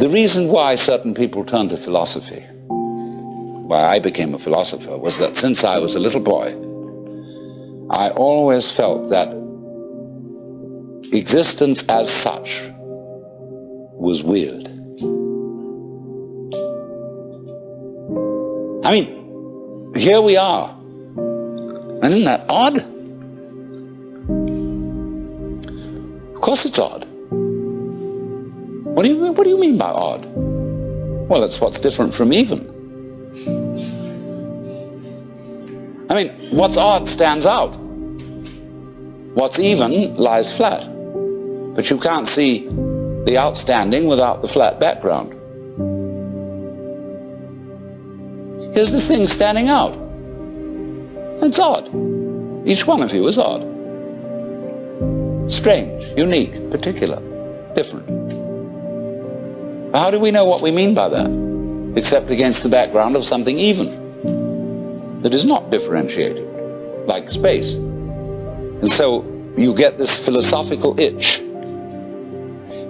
The reason why certain people turn to philosophy, why I became a philosopher, was that since I was a little boy, I always felt that existence as such was weird. I mean, here we are. And isn't that odd? Of course it's odd. What do you mean by odd? Well, it's what's different from even. I mean, what's odd stands out. What's even lies flat. But you can't see the outstanding without the flat background. Here's the thing standing out. It's odd. Each one of you is odd. Strange, unique, particular, different. How do we know what we mean by that? Except against the background of something even, that is not differentiated, like space. And so you get this philosophical itch.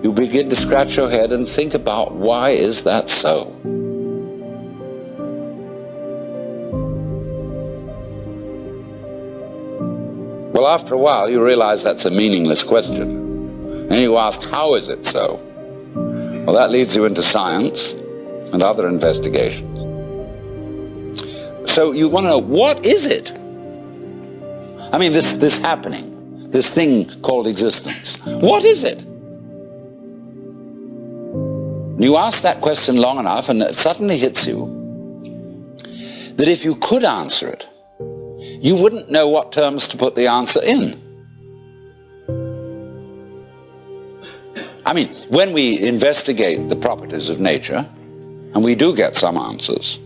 You begin to scratch your head and think about, why is that so? Well, after a while, you realize that's a meaningless question. And you ask, how is it so? Well, that leads you into science and other investigations. So you want to know, what is it? I mean, this happening, this thing called existence. What is it? You ask that question long enough, and it suddenly hits you that if you could answer it, you wouldn't know what terms to put the answer in. I mean, when we investigate the properties of nature, and we do get some answers,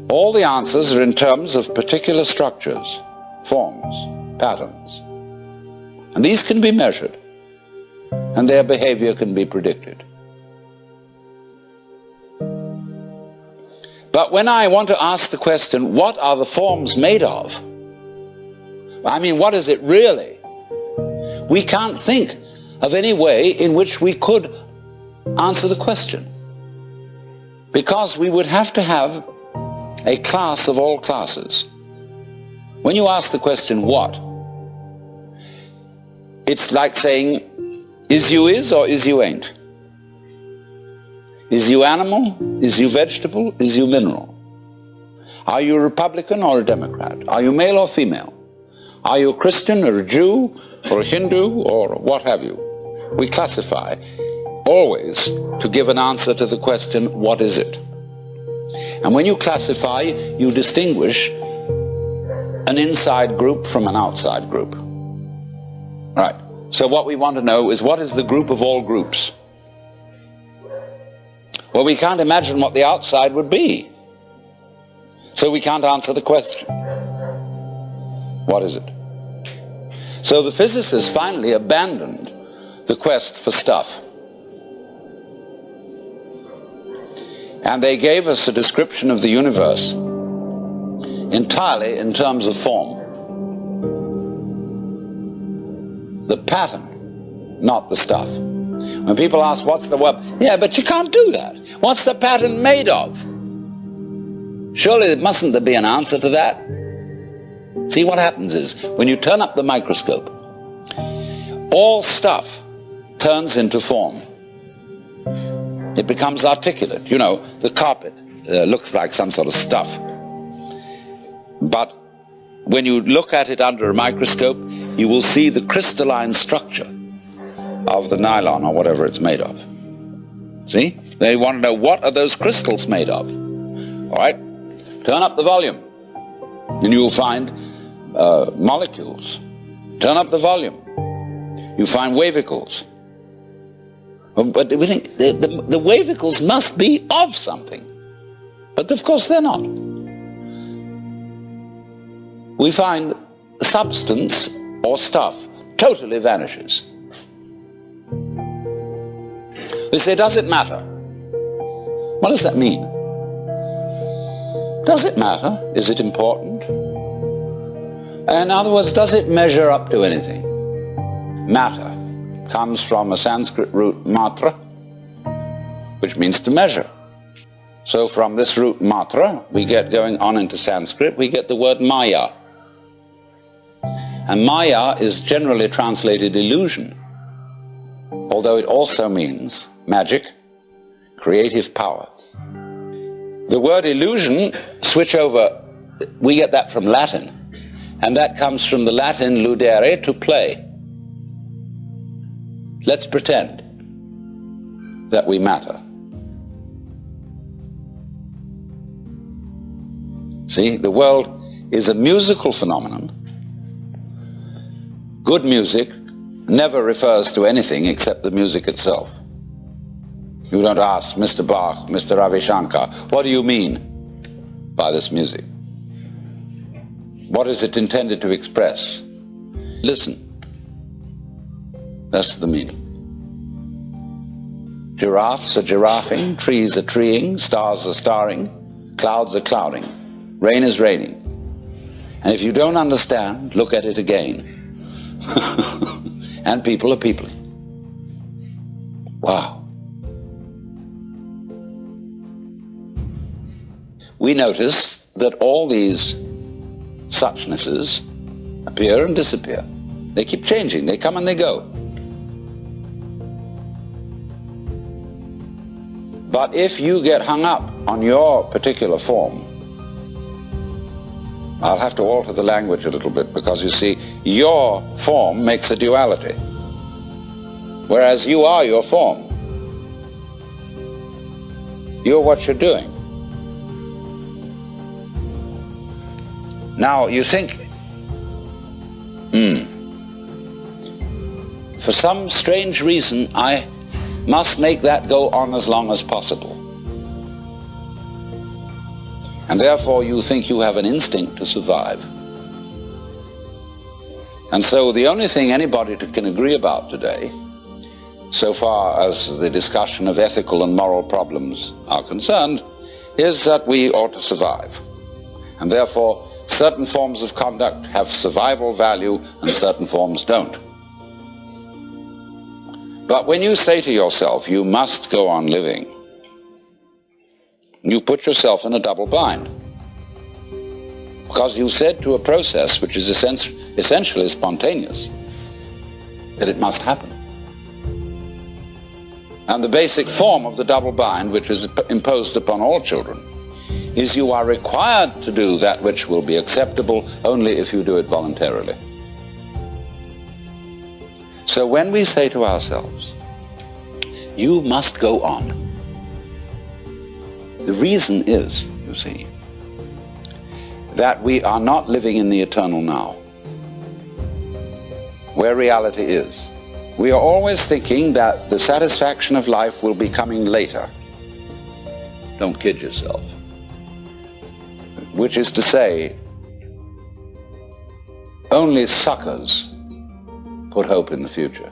all the answers are in terms of particular structures, forms, patterns. And these can be measured, and their behavior can be predicted. But when I want to ask the question, what are the forms made of? I mean, what is it really? We can't think of any way in which we could answer the question, because we would have to have a class of all classes. When you ask the question, what? It's like saying, is you is or is you ain't? Is you animal? Is you vegetable? Is you mineral? Are you a Republican or a Democrat? Are you male or female? Are you a Christian or a Jew or a Hindu or what have you? We classify always to give an answer to the question, what is it? And when you classify, you distinguish an inside group from an outside group. Right. So what we want to know is, what is the group of all groups? Well, we can't imagine what the outside would be. So we can't answer the question. What is it? So the physicists finally abandoned the quest for stuff. And they gave us a description of the universe entirely in terms of form. The pattern, not the stuff. When people ask, what's the web? Yeah, but you can't do that. What's the pattern made of? Surely mustn't there be an answer to that? See, what happens is, when you turn up the microscope, all stuff turns into form. It becomes articulate. You know, the carpet looks like some sort of stuff. But when you look at it under a microscope, you will see the crystalline structure of the nylon or whatever it's made of. See? They want to know, what are those crystals made of? All right? Turn up the volume, and you will find molecules. Turn up the volume. You find wavicles. But we think the wavicles must be of something. But of course they're not. We find substance or stuff totally vanishes. We say, does it matter? What does that mean? Does it matter? Is it important? In other words, does it measure up to anything? Matter comes from a Sanskrit root matra, which means to measure. So from this root matra, we get going on into Sanskrit, we get the word maya. And maya is generally translated illusion, although it also means magic, creative power. The word illusion, switch over, we get that from Latin, and that comes from the Latin ludere, to play. Let's pretend that we matter. See, the world is a musical phenomenon. Good music never refers to anything except the music itself. You don't ask Mr. Bach, Mr. Ravi Shankar, what do you mean by this music? What is it intended to express? Listen. That's the meaning. Giraffes are giraffing, trees are treeing, stars are starring, clouds are clouding, rain is raining. And if you don't understand, look at it again. And people are peopling. Wow. We notice that all these suchnesses appear and disappear. They keep changing, they come and they go. But if you get hung up on your particular form, I'll have to alter the language a little bit, because you see, your form makes a duality, whereas you are your form. You're what you're doing. Now, you think, for some strange reason, I must make that go on as long as possible. And therefore you think you have an instinct to survive. And so the only thing anybody can agree about today, so far as the discussion of ethical and moral problems are concerned, is that we ought to survive. And therefore certain forms of conduct have survival value and certain forms don't. But when you say to yourself, you must go on living, you put yourself in a double bind. Because you said to a process which is essentially spontaneous that it must happen. And the basic form of the double bind, which is imposed upon all children, is you are required to do that which will be acceptable only if you do it voluntarily. So when we say to ourselves, you must go on, the reason is, you see, that we are not living in the eternal now, where reality is. We are always thinking that the satisfaction of life will be coming later. Don't kid yourself. Which is to say, only suckers put hope in the future.